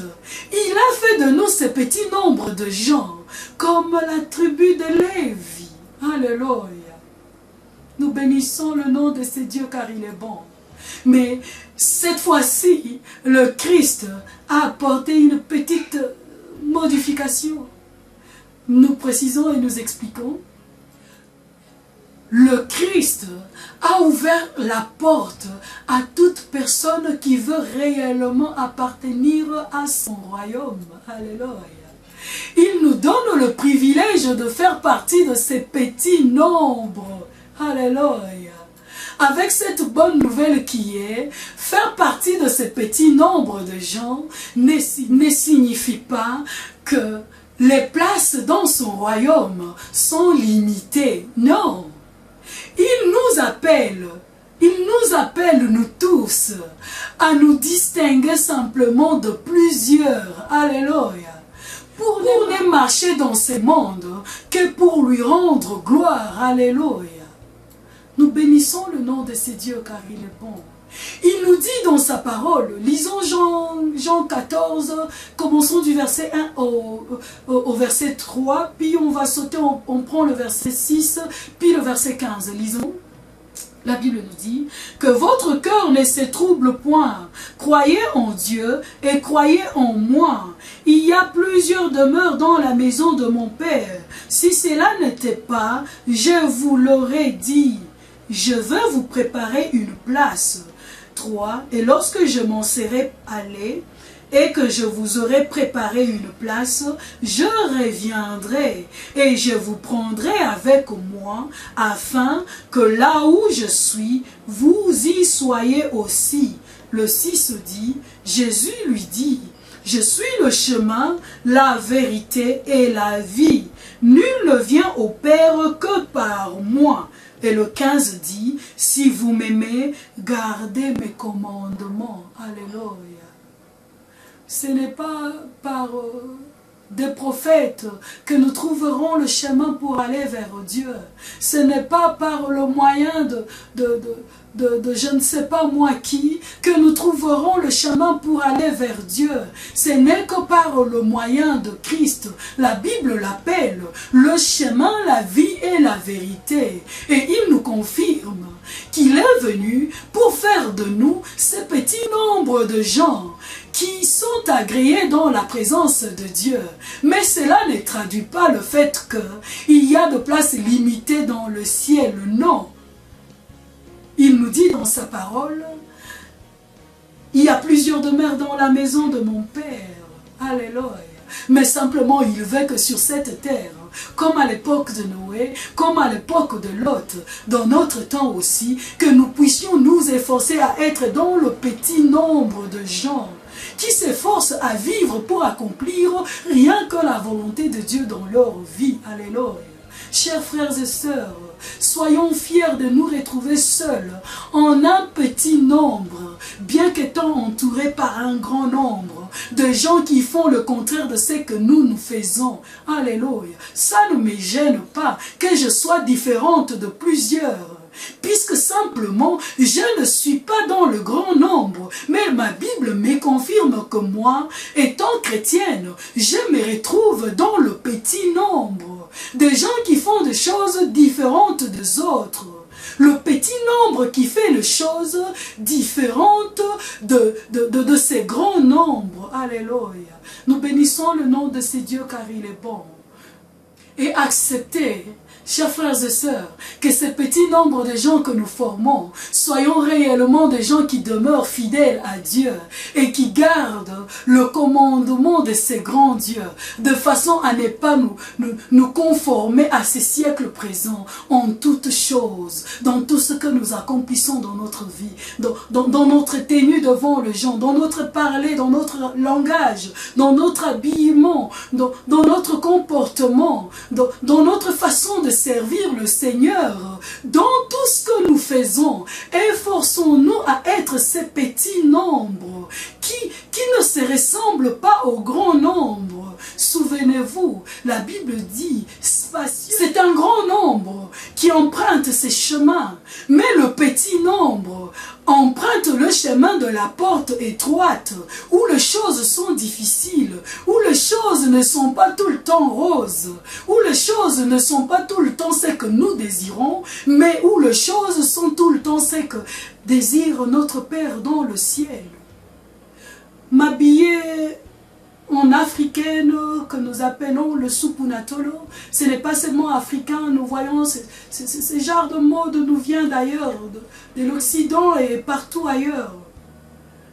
Il a fait de nous ces petits nombres de gens, comme la tribu de Lévi. Alléluia. Nous bénissons le nom de ce Dieu car il est bon. Mais cette fois-ci, le Christ a apporté une petite modification. Nous précisons et nous expliquons. Le Christ a ouvert la porte à toute personne qui veut réellement appartenir à son royaume. Alléluia. Il nous donne le privilège de faire partie de ces petits nombres. Alléluia. Avec cette bonne nouvelle qui est, faire partie de ces petits nombres de gens ne signifie pas que les places dans son royaume sont limitées. Non. Il nous appelle, nous tous, à nous distinguer simplement de plusieurs. Alléluia. Pour ne marcher dans ce monde que pour lui rendre gloire. Alléluia. Nous bénissons le nom de ce Dieu car il est bon. Il nous dit dans sa parole, lisons Jean 14, commençons du verset 1 au verset 3, puis on va sauter, on prend le verset 6, puis le verset 15. Lisons. La Bible nous dit que votre cœur ne se trouble point. Croyez en Dieu et croyez en moi. Il y a plusieurs demeures dans la maison de mon Père. Si cela n'était pas, je vous l'aurais dit. Je veux vous préparer une place. 3. Et lorsque je m'en serai allé et que je vous aurai préparé une place, je reviendrai et je vous prendrai avec moi, afin que là où je suis, vous y soyez aussi. Le 6 dit, Jésus lui dit, je suis le chemin, la vérité et la vie. Nul ne vient au Père que par moi. Et le 15 dit, si vous m'aimez, gardez mes commandements. Alléluia. Ce n'est pas par des prophètes que nous trouverons le chemin pour aller vers Dieu. Ce n'est pas par le moyen de je ne sais pas moi qui, que nous trouverons le chemin pour aller vers Dieu. Ce n'est que par le moyen de Christ. La Bible l'appelle le chemin, la vie et la vérité. Et il nous confirme qu'il est venu pour faire de nous ce petit nombre de gens qui sont agréés dans la présence de Dieu. Mais cela ne traduit pas le fait qu'il y a de places limitées dans le ciel. Non. Il nous dit dans sa parole, il y a plusieurs demeures dans la maison de mon Père. Alléluia. Mais simplement, il veut que sur cette terre, comme à l'époque de Noé, comme à l'époque de Lot, dans notre temps aussi, que nous puissions nous efforcer à être dans le petit nombre de gens qui s'efforcent à vivre pour accomplir rien que la volonté de Dieu dans leur vie. Alléluia. Chers frères et sœurs, soyons fiers de nous retrouver seuls en un petit nombre, bien qu'étant entourés par un grand nombre de gens qui font le contraire de ce que nous faisons. Alléluia. Ça ne me gêne pas que je sois différente de plusieurs, puisque simplement je ne suis pas dans le grand nombre, mais ma Bible me confirme que moi, étant chrétienne, je me retrouve dans le petit nombre de gens qui font des choses différentes des autres. Le petit nombre qui fait les choses différentes de ces grands nombres. Alléluia. Nous bénissons le nom de ces dieux car il est bon. Et acceptez, chers frères et sœurs, que ce petit nombre de gens que nous formons, soyons réellement des gens qui demeurent fidèles à Dieu et qui gardent le commandement de ces grands dieux, de façon à ne pas nous conformer à ces siècles présents en toutes choses, dans tout ce que nous accomplissons dans notre vie, dans notre tenue devant les gens, dans notre parler, dans notre langage, dans notre habillement, dans notre comportement, dans notre façon de servir le Seigneur. Dans tout ce que nous faisons, efforçons-nous à être ces petits nombres qui ne se ressemblent pas au grand nombre. Souvenez-vous, la Bible dit spacieux. C'est un grand nombre qui emprunte ces chemins, mais le petit nombre emprunte le chemin de la porte étroite, où les choses sont difficiles, où les choses ne sont pas tout le temps roses, où les choses ne sont pas tout le temps ce que nous désirons, mais où les choses sont tout le temps ce que désire notre Père dans le ciel. M'habiller en africaine, que nous appelons le supunatolo, ce n'est pas seulement africain, nous voyons, ce genre de mode nous vient d'ailleurs, de l'Occident et partout ailleurs.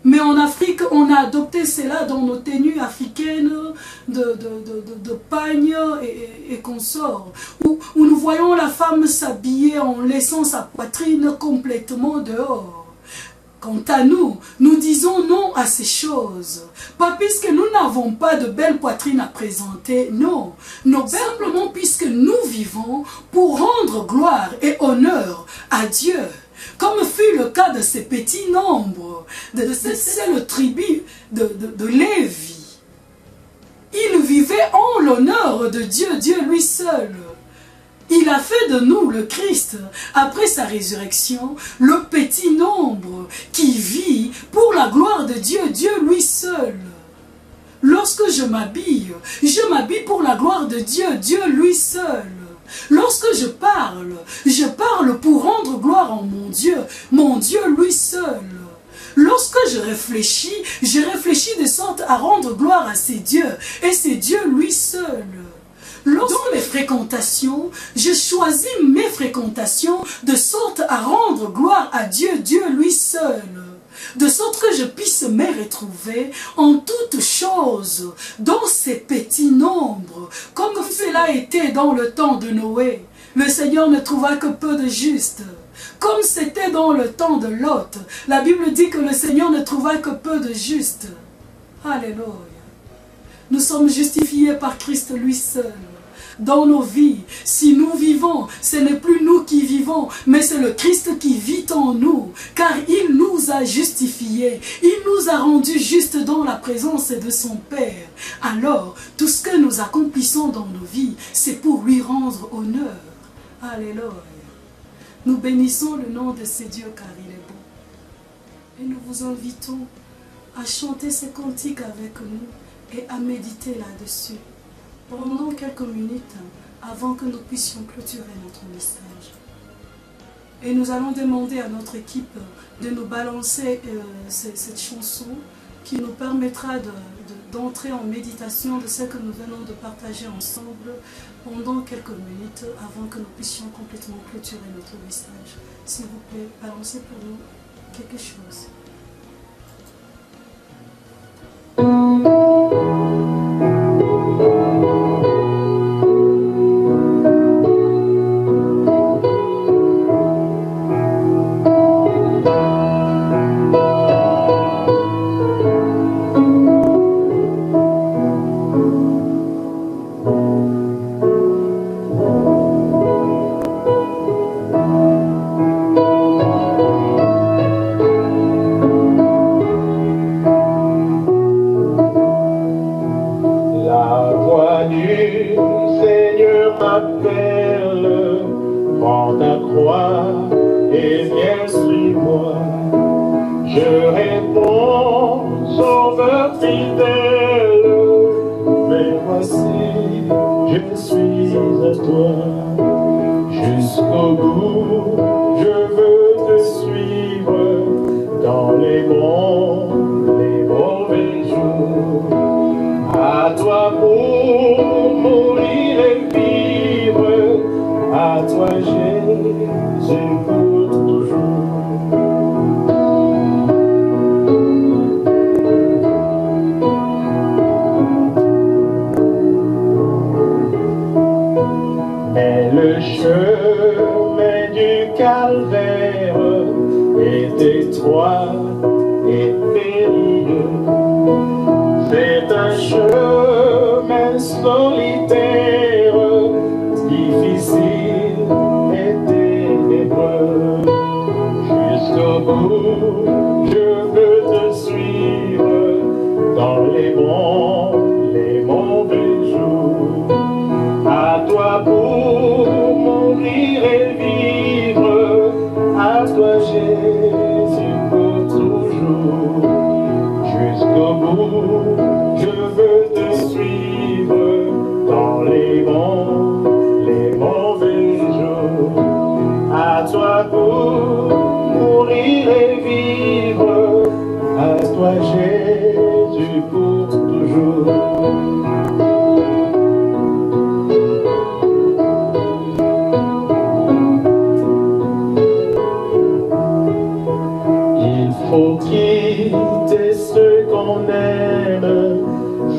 Mais en Afrique, on a adopté cela dans nos tenues africaines de pagne et consorts, où nous voyons la femme s'habiller en laissant sa poitrine complètement dehors. Quant à nous, nous disons non à ces choses. Pas puisque nous n'avons pas de belle poitrine à présenter, non. Non, simplement puisque nous vivons pour rendre gloire et honneur à Dieu. Comme fut le cas de ces petits nombres, c'est le tribu de Lévi. Il vivait en l'honneur de Dieu, Dieu lui seul. Il a fait de nous, le Christ, après sa résurrection, le petit nombre qui vit pour la gloire de Dieu, Dieu lui seul. Lorsque je m'habille pour la gloire de Dieu, Dieu lui seul. Lorsque je parle pour rendre gloire en mon Dieu lui seul. Lorsque je réfléchis de sorte à rendre gloire à ces dieux, et c'est Dieu lui seul. Dans mes fréquentations, je choisis mes fréquentations de sorte à rendre gloire à Dieu, Dieu lui seul. De sorte que je puisse me retrouver en toutes choses dans ces petits nombres, comme cela était dans le temps de Noé. Le Seigneur ne trouva que peu de justes. Comme c'était dans le temps de Lot, la Bible dit que le Seigneur ne trouva que peu de justes. Alléluia. Nous sommes justifiés par Christ lui seul. Dans nos vies, si nous vivons, ce n'est plus nous qui vivons, mais c'est le Christ qui vit en nous, car il nous a justifiés, il nous a rendus justes dans la présence de son Père. Alors, tout ce que nous accomplissons dans nos vies, c'est pour lui rendre honneur. Alléluia. Nous bénissons le nom de ce Dieu car il est bon. Et nous vous invitons à chanter ces cantiques avec nous et à méditer là-dessus pendant quelques minutes avant que nous puissions clôturer notre message. Et nous allons demander à notre équipe de nous balancer cette chanson qui nous permettra d'entrer en méditation de ce que nous venons de partager ensemble pendant quelques minutes avant que nous puissions complètement clôturer notre message. S'il vous plaît, balancez pour nous quelque chose.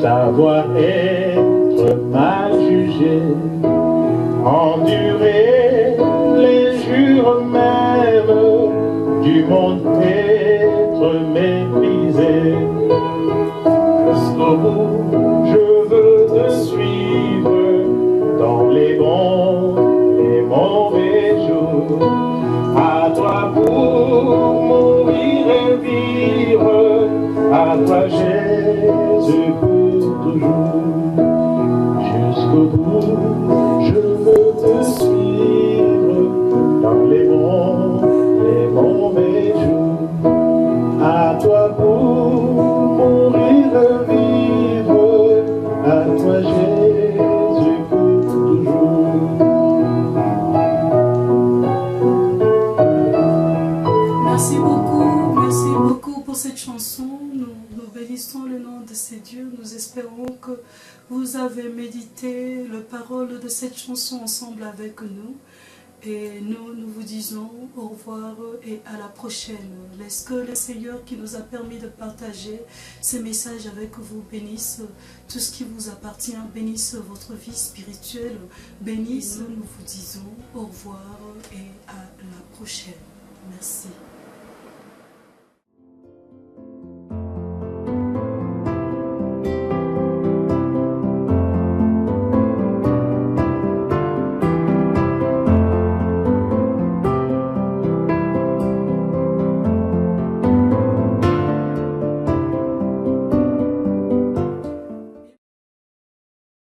Savoir être mal jugé, endurer les jures même du monde, être méprisé. Jusqu'au bout, je veux te suivre dans les bons, les mauvais jours. À toi pour mourir et vivre, à toi Jésus pour toujours. Jusqu'au bout, je veux te suivre. avez médité les paroles de cette chanson ensemble avec nous. Et nous vous disons au revoir et à la prochaine. Laisse que le Seigneur qui nous a permis de partager ces messages avec vous bénisse tout ce qui vous appartient, bénisse votre vie spirituelle, bénisse, nous vous disons au revoir et à la prochaine. Merci.